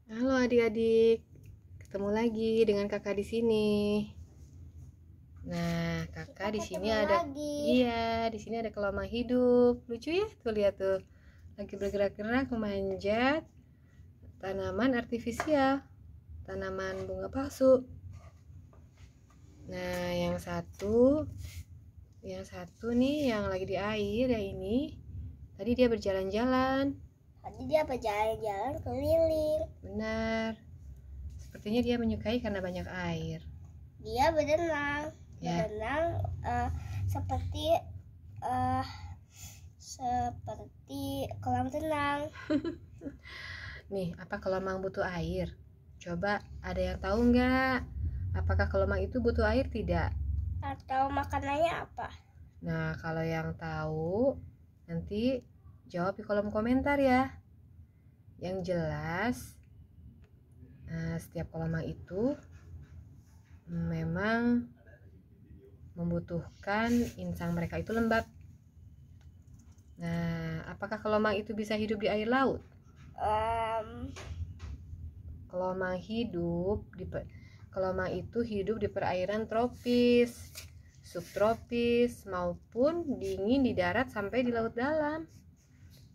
Halo adik-adik, ketemu lagi dengan kakak di sini. Nah, kakak di sini ada, iya, di sini ada kelomang hidup. Lucu ya, tuh lihat tuh, lagi bergerak-gerak memanjat tanaman artifisial, tanaman bunga palsu. Nah, yang satu nih yang lagi di air ya ini. Tadi dia berjalan-jalan. Tadi dia berjalan-jalan keliling. Benar. Sepertinya dia menyukai karena banyak air. Dia berenang, Ya. seperti kolam renang. Nih, apa kelomang butuh air? Coba ada yang tahu nggak? Apakah kelomang itu butuh air tidak? Atau makanannya apa? Nah, kalau yang tahu, nanti jawab di kolom komentar ya. Yang jelas, setiap kelomang itu memang membutuhkan insang mereka itu lembab. Nah, apakah kelomang itu bisa hidup di air laut? Kelomang itu hidup di perairan tropis, subtropis, maupun dingin di darat sampai di laut dalam.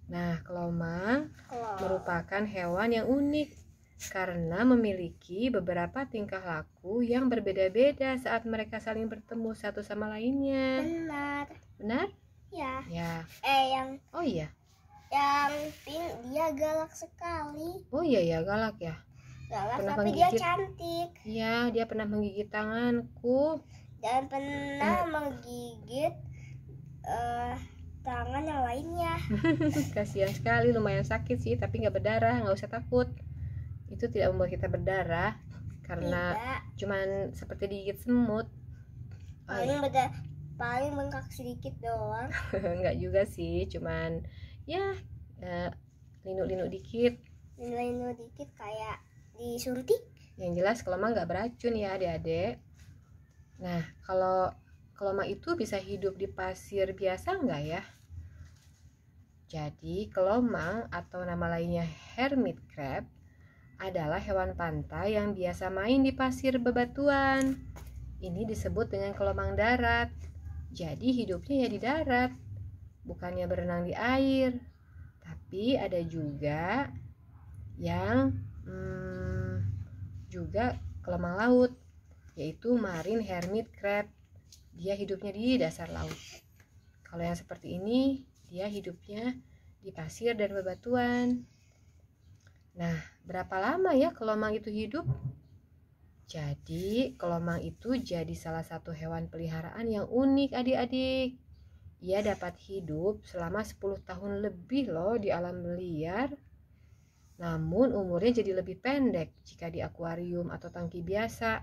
Nah, kelomang merupakan hewan yang unik karena memiliki beberapa tingkah laku yang berbeda-beda saat mereka saling bertemu satu sama lainnya. Benar. Benar? Ya. Ya. Oh iya. Yang pink dia galak sekali. Oh iya ya, galak ya. Galak tapi dia cantik. Iya, dia pernah menggigit tanganku. Dan pernah menggigit tangan yang lainnya. Kasihan sekali, lumayan sakit sih, tapi nggak berdarah, nggak usah takut. Itu tidak membuat kita berdarah karena cuman seperti digigit semut. Paling bengkak sedikit doang. Nggak juga sih, cuman ya linuk-linuk dikit. Linuk-linuk dikit kayak disuntik. Yang jelas kelomang nggak beracun ya adik-adik. Nah, kalau kelomang itu bisa hidup di pasir biasa nggak ya? Jadi kelomang atau nama lainnya hermit crab adalah hewan pantai yang biasa main di pasir bebatuan. Ini disebut dengan kelomang darat. Jadi hidupnya ya di darat, bukannya berenang di air. Tapi ada juga yang juga kelomang laut, yaitu marine hermit crab. Dia hidupnya di dasar laut. Kalau yang seperti ini, dia hidupnya di pasir dan bebatuan. Nah, berapa lama ya kelomang itu hidup? Jadi, kelomang itu jadi salah satu hewan peliharaan yang unik adik-adik. Ia dapat hidup selama 10 tahun lebih loh di alam liar. Namun umurnya jadi lebih pendek jika di akuarium atau tangki biasa.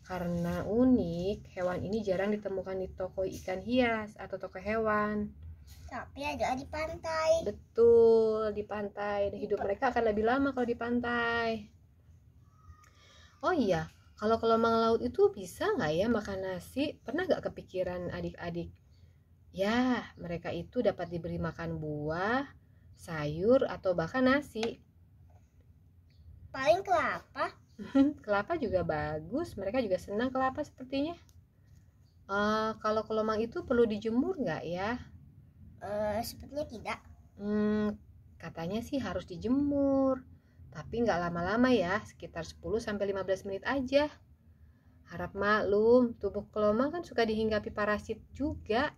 Karena unik, hewan ini jarang ditemukan di toko ikan hias atau toko hewan. Tapi ada di pantai. Betul, di pantai. Hidup mereka akan lebih lama kalau di pantai. Oh iya, kalau kelomang laut itu bisa nggak ya makan nasi? Pernah nggak kepikiran adik-adik? Ya, mereka itu dapat diberi makan buah, sayur, atau bahkan nasi. Paling kelapa. Kelapa juga bagus, mereka juga senang kelapa sepertinya. Kalau kelomang itu perlu dijemur nggak ya? Sepertinya tidak. Katanya sih harus dijemur, tapi nggak lama-lama ya, sekitar 10-15 menit aja. Harap maklum, tubuh kelomang kan suka dihinggapi parasit juga,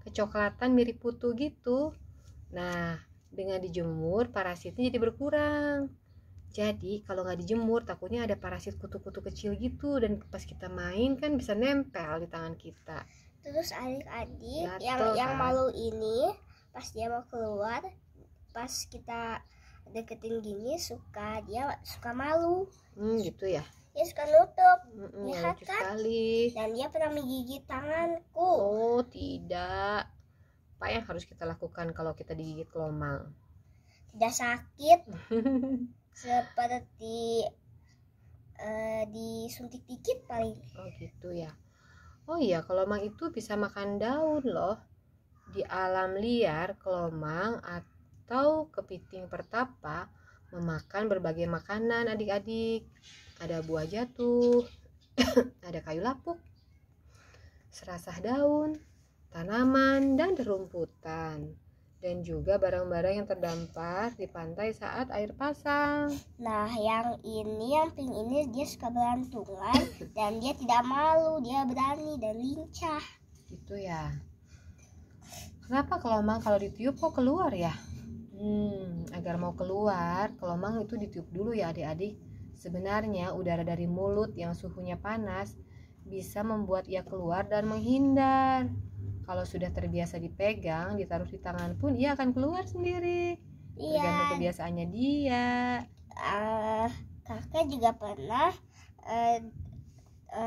kecoklatan mirip putu gitu. Nah, dengan dijemur parasitnya jadi berkurang. Jadi kalau nggak dijemur takutnya ada parasit kutu-kutu kecil gitu, dan pas kita main kan bisa nempel di tangan kita. Terus adik-adik yang malu ini pas dia mau keluar, pas kita deketin gini dia suka malu. Gitu ya. Dia suka nutup. Lihat kan? Sekali. Dan dia pernah menggigit tanganku. Oh tidak. Apa yang harus kita lakukan kalau kita digigit kelomang? Tidak sakit. Seperti disuntik dikit paling. Oh gitu ya. Oh iya, kelomang itu bisa makan daun loh. Di alam liar, kelomang atau kepiting pertapa memakan berbagai makanan adik-adik. Ada buah jatuh, ada kayu lapuk, serasah daun, tanaman, dan rumputan. Dan juga barang-barang yang terdampar di pantai saat air pasang. Nah, yang pink ini dia suka berantungan dan dia tidak malu, dia berani dan lincah. Gitu ya. Kenapa kelomang kalau ditiup kok keluar ya? Agar mau keluar, kelomang itu ditiup dulu ya adik-adik. Sebenarnya udara dari mulut yang suhunya panas bisa membuat ia keluar dan menghindar. Kalau sudah terbiasa dipegang, ditaruh di tangan pun ia akan keluar sendiri. Tergantung kebiasaannya dia. Kakak juga pernah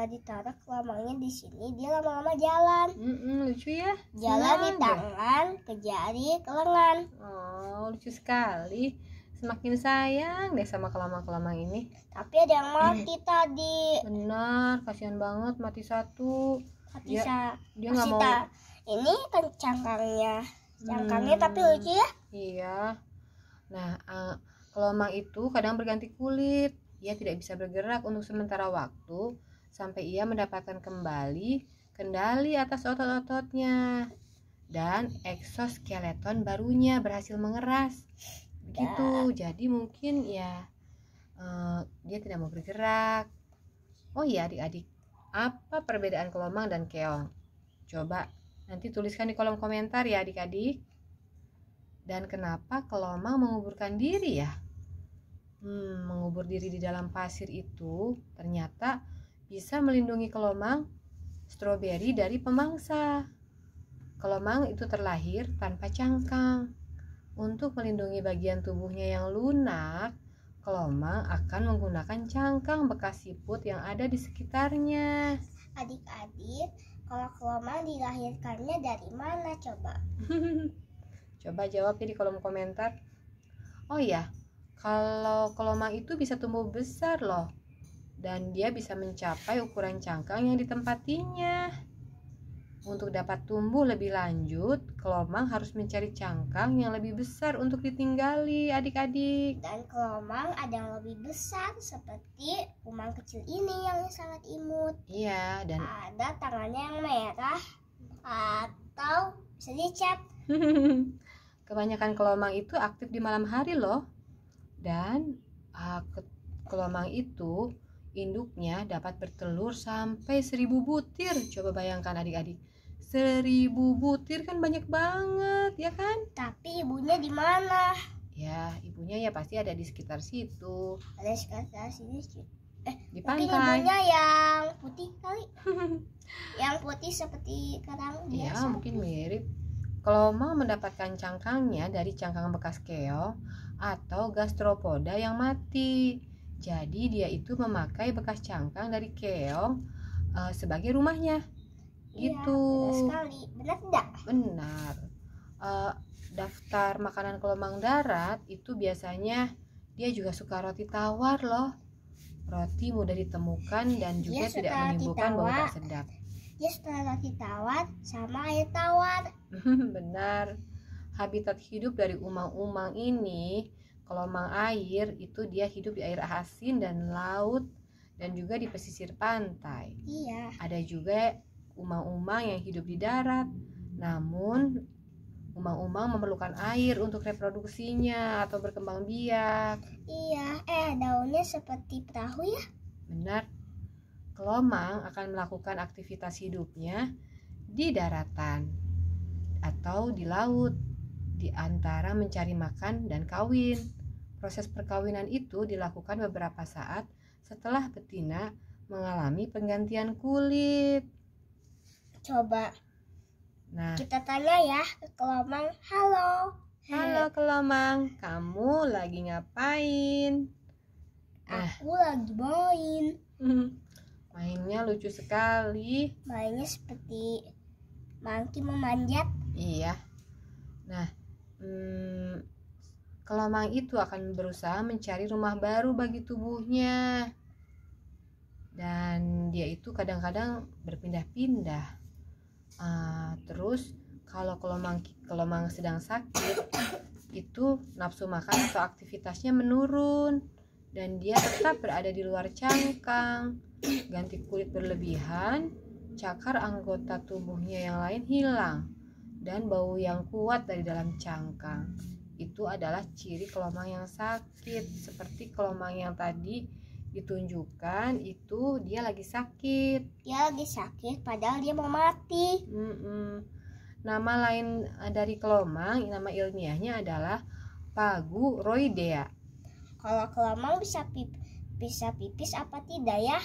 ditaruh kelomangnya di sini, dia lama-lama jalan. Lucu ya. Jalan di tangan, ke jari, ke lengan. Oh, lucu sekali. Semakin sayang deh sama kelomang-kelomang ini. Tapi ada yang mati tadi. Benar, kasihan banget mati satu. Dia nggak mau. Ini kan cangkangnya tapi lucu ya. Iya. Nah, kelomang itu kadang berganti kulit. Ia tidak bisa bergerak untuk sementara waktu sampai ia mendapatkan kembali kendali atas otot-ototnya dan eksoskeleton barunya berhasil mengeras. Begitu. Jadi mungkin ya dia tidak mau bergerak. Oh iya adik-adik, apa perbedaan kelomang dan keong? Coba nanti tuliskan di kolom komentar ya adik-adik. Dan kenapa kelomang menguburkan diri ya? Mengubur diri di dalam pasir itu ternyata bisa melindungi kelomang stroberi dari pemangsa. Kelomang itu terlahir tanpa cangkang. Untuk melindungi bagian tubuhnya yang lunak, kelomang akan menggunakan cangkang bekas siput yang ada di sekitarnya. Adik-adik, kalau kelomang dilahirkannya dari mana coba? Coba jawab ya di kolom komentar. Oh ya, kalau kelomang itu bisa tumbuh besar loh. Dan dia bisa mencapai ukuran cangkang yang ditempatinya. Untuk dapat tumbuh lebih lanjut, kelomang harus mencari cangkang yang lebih besar untuk ditinggali adik-adik. Dan kelomang ada yang lebih besar seperti umang kecil ini yang sangat imut. Iya, dan ada tangannya yang merah atau bisa dicat. Kebanyakan kelomang itu aktif di malam hari loh. Dan kelomang itu induknya dapat bertelur sampai 1000 butir. Coba bayangkan adik-adik, 1000 butir kan banyak banget ya kan? Tapi ibunya di mana? Ya, ibunya ya pasti ada di sekitar situ. Ada di sekitar sini. Di pantai. Mungkin ibunya yang putih kali. Yang putih seperti kerang biasa. Ya, mungkin mirip. Kelomang mendapatkan cangkangnya dari cangkang bekas keong atau gastropoda yang mati. Jadi dia itu memakai bekas cangkang dari keong sebagai rumahnya. Gitu. Iya, benar sekali. Benar tidak? Benar. Daftar makanan kelomang darat itu biasanya dia juga suka roti tawar loh. Roti mudah ditemukan dan juga tidak menimbulkan bau tak sedap. Dia suka roti tawar sama air tawar. Benar. Habitat hidup dari umang-umang ini, kelomang air itu dia hidup di air asin dan laut dan juga di pesisir pantai. Iya. Ada juga umang-umang yang hidup di darat. Namun umang-umang memerlukan air untuk reproduksinya atau berkembang biak. Iya, daunnya seperti perahu ya. Benar. Kelomang akan melakukan aktivitas hidupnya di daratan atau di laut, di antara mencari makan dan kawin. Proses perkawinan itu dilakukan beberapa saat setelah betina mengalami penggantian kulit. Coba kita tanya ya ke kelomang. Halo kelomang, kamu lagi ngapain? Aku lagi main. Mainnya lucu sekali. Mainnya seperti monkey memanjat. Iya. Nah, kelomang itu akan berusaha mencari rumah baru bagi tubuhnya. Dan dia itu kadang-kadang berpindah-pindah. Terus kalau kelomang sedang sakit, itu nafsu makan atau aktivitasnya menurun dan dia tetap berada di luar cangkang. Ganti kulit berlebihan, cakar anggota tubuhnya yang lain hilang, dan bau yang kuat dari dalam cangkang. Itu adalah ciri kelomang yang sakit. Seperti kelomang yang tadi ditunjukkan, itu dia lagi sakit. Dia lagi sakit padahal dia mau mati. Nama lain dari kelomang, nama ilmiahnya adalah Paguroidea. Kalau kelomang bisa pipis apa tidak ya?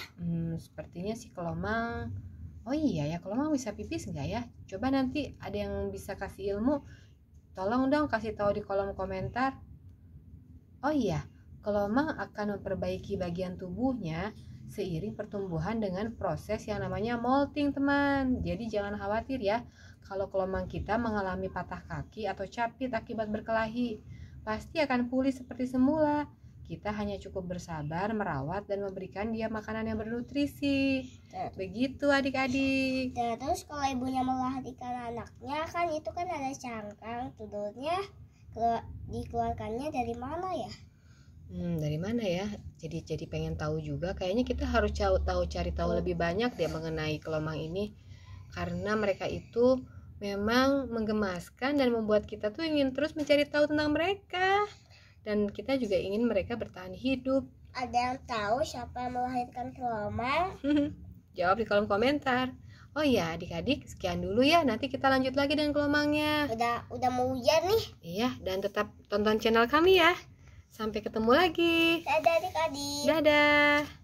Sepertinya sih kelomang. Oh iya ya, kelomang bisa pipis nggak ya? Coba nanti ada yang bisa kasih ilmu, tolong dong kasih tahu di kolom komentar. Oh iya, kelomang akan memperbaiki bagian tubuhnya seiring pertumbuhan dengan proses yang namanya molting, teman. Jadi jangan khawatir ya kalau kelomang kita mengalami patah kaki atau capit akibat berkelahi. Pasti akan pulih seperti semula. Kita hanya cukup bersabar, merawat, dan memberikan dia makanan yang bernutrisi. Begitu adik-adik. Terus kalau ibunya melahirkan anaknya, kan itu kan ada cangkang, telurnya dikeluarkannya dari mana ya? Dari mana ya? Jadi pengen tahu juga. Kayaknya kita harus cari tahu lebih banyak deh mengenai kelomang ini. Karena mereka itu memang menggemaskan dan membuat kita tuh ingin terus mencari tahu tentang mereka. Dan kita juga ingin mereka bertahan hidup. Ada yang tahu siapa yang melahirkan kelomang? Jawab di kolom komentar. Oh iya adik-adik, sekian dulu ya. Nanti kita lanjut lagi dengan kelomangnya. Udah mau hujan nih. Iya, dan tetap tonton channel kami ya. Sampai ketemu lagi. Dadah adik-adik. Dadah.